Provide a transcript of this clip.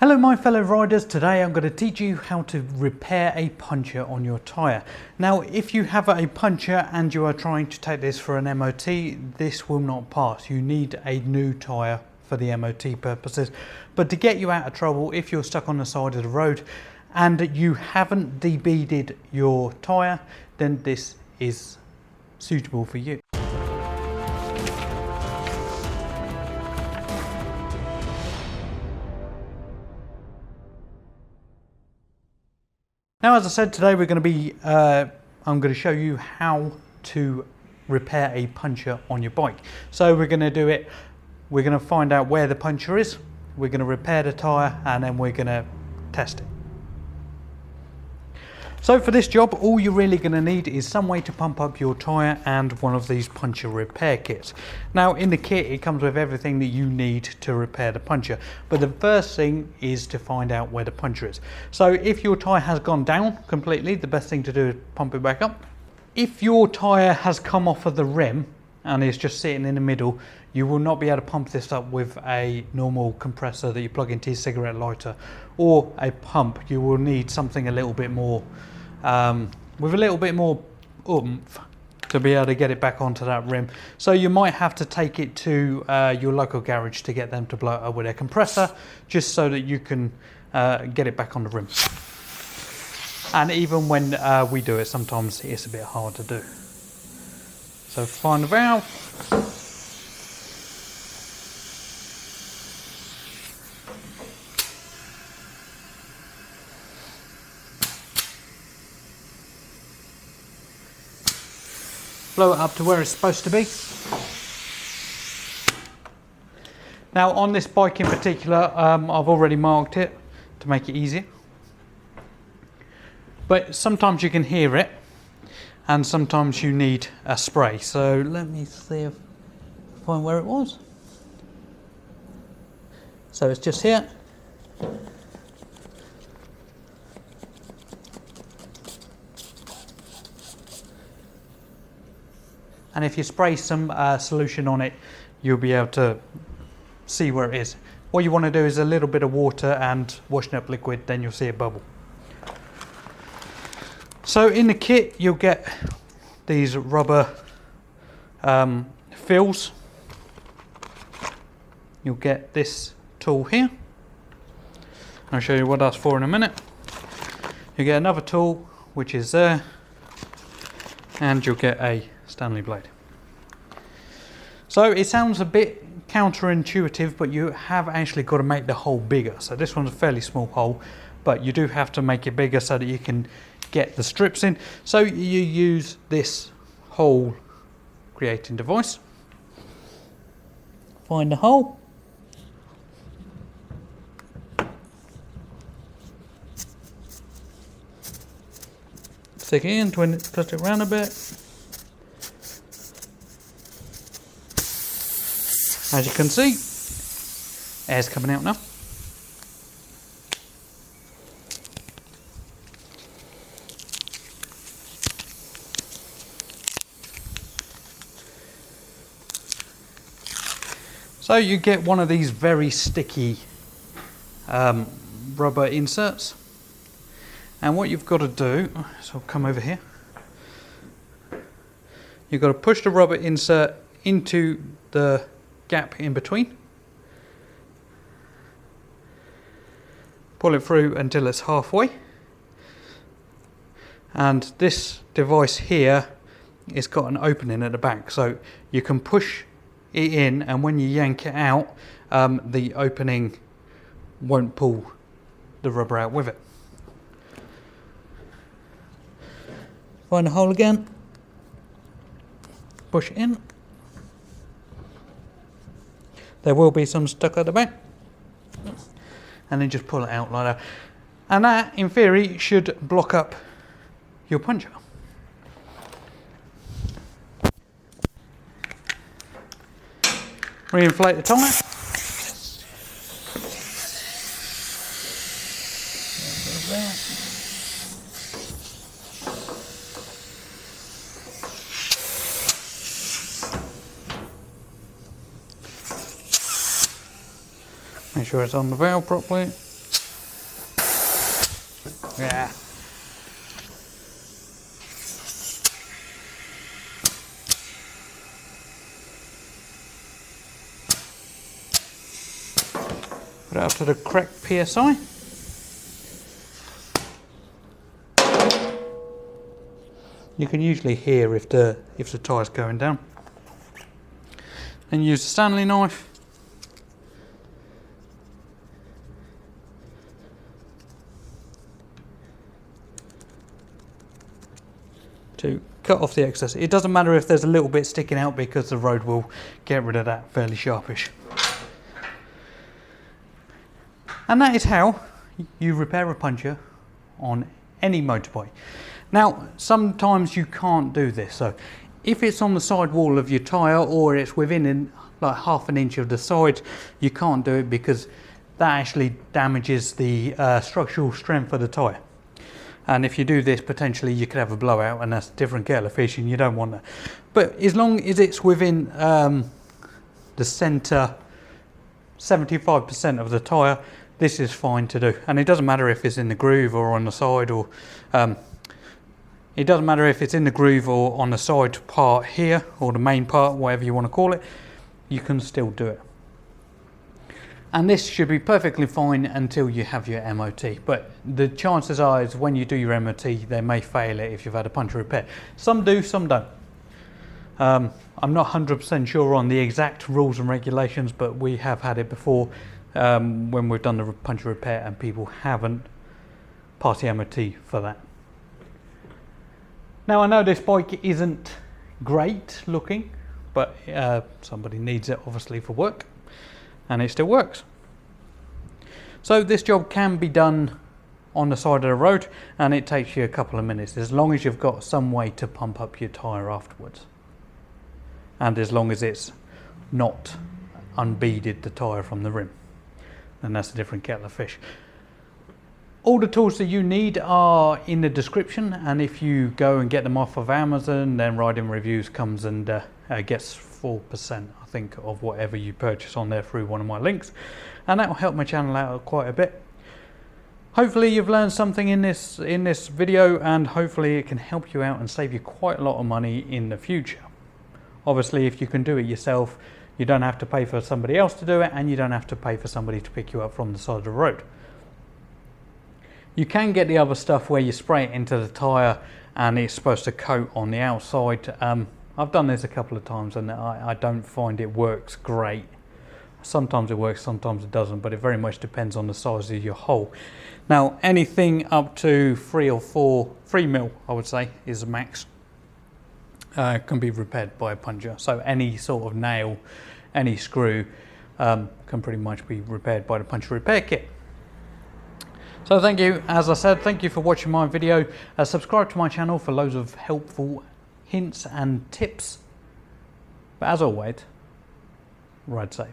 Hello my fellow riders, today I'm going to teach you how to repair a puncture on your tyre. Now if you have a puncture and you are trying to take this for an MOT, this will not pass. You need a new tyre for the MOT purposes. But to get you out of trouble, if you're stuck on the side of the road and you haven't debeaded your tyre, then this is suitable for you. Now, as I said, today we're going to be, I'm going to show you how to repair a puncture on your bike. So we're going to do it, we're going to find out where the puncture is, we're going to repair the tyre, and then we're going to test it. So for this job, all you're really going to need is some way to pump up your tyre and one of these puncture repair kits. Now in the kit it comes with everything that you need to repair the puncture, but the first thing is to find out where the puncture is. So if your tyre has gone down completely, the best thing to do is pump it back up. If your tyre has come off of the rim and is just sitting in the middle, you will not be able to pump this up with a normal compressor that you plug into your cigarette lighter or a pump. You will need something a little bit more with a little bit more oomph to be able to get it back onto that rim. So you might have to take it to your local garage to get them to blow it up with a compressor, just so that you can get it back on the rim. And even when we do it, sometimes it's a bit hard to do. So find the valve. Blow it up to where it's supposed to be. Now on this bike in particular, I've already marked it to make it easier. But sometimes you can hear it and sometimes you need a spray. So let me see if I find where it was. So it's just here. And if you spray some solution on it, you'll be able to see where it is. What you want to do is a little bit of water and washing up liquid, then you'll see it bubble. So in the kit, you'll get these rubber fills. You'll get this tool here. I'll show you what that's for in a minute. You get another tool, which is there, and you'll get a Stanley blade. So it sounds a bit counterintuitive, but you have actually got to make the hole bigger. So this one's a fairly small hole, but you do have to make it bigger so that you can get the strips in. So you use this hole creating device. Find the hole. Stick it in, twist it around a bit. As you can see, air's coming out now. So you get one of these very sticky rubber inserts, and what you've got to do, so I'll come over here, you've got to push the rubber insert into the gap in between, pull it through until it's halfway, and this device here it's got an opening at the back, so you can push it in, and when you yank it out, the opening won't pull the rubber out with it. Find the hole again, push it in. There will be some stuck at the back, and then just pull it out like that. And that, in theory, should block up your puncture. Reinflate the tyre. Make sure it's on the valve properly. Yeah. Put it up to the correct PSI. You can usually hear if the tyre's going down. Then use the Stanley knife to cut off the excess. It doesn't matter if there's a little bit sticking out because the road will get rid of that fairly sharpish. And that is how you repair a puncture on any motorbike. Now, sometimes you can't do this. So if it's on the side wall of your tyre or it's within like half an inch of the side, you can't do it because that actually damages the structural strength of the tyre. And if you do this, potentially you could have a blowout, and that's a different kettle of fish, and you don't want that. But as long as it's within the centre 75% of the tyre, this is fine to do. And it doesn't matter if it's in the groove or on the side, or it doesn't matter if it's in the groove or on the side part here, or the main part, whatever you want to call it, you can still do it. And this should be perfectly fine until you have your MOT. But the chances are is when you do your MOT, they may fail it if you've had a puncture repair. Some do, some don't. I'm not 100% sure on the exact rules and regulations, but we have had it before when we've done the puncture repair and people haven't passed the MOT for that. Now, I know this bike isn't great looking, but somebody needs it obviously for work, and it still works. So this job can be done on the side of the road, and it takes you a couple of minutes, as long as you've got some way to pump up your tyre afterwards, and as long as it's not unbeaded the tyre from the rim, then that's a different kettle of fish. All the tools that you need are in the description, and if you go and get them off of Amazon, then RidingReviews comes and gets 4%, I think, of whatever you purchase on there through one of my links, and that will help my channel out quite a bit. Hopefully you've learned something in this video, and hopefully it can help you out and save you quite a lot of money in the future. Obviously, if you can do it yourself, you don't have to pay for somebody else to do it, and you don't have to pay for somebody to pick you up from the side of the road. You can get the other stuff where you spray it into the tyre and it's supposed to coat on the outside. I've done this a couple of times, and I don't find it works great. Sometimes it works, sometimes it doesn't, but it very much depends on the size of your hole. Now, anything up to 3 mil, I would say, is the max, can be repaired by a puncture. So any sort of nail, any screw can pretty much be repaired by the puncture repair kit. So thank you, as I said, thank you for watching my video. Subscribe to my channel for loads of helpful hints and tips. But as always, ride safe.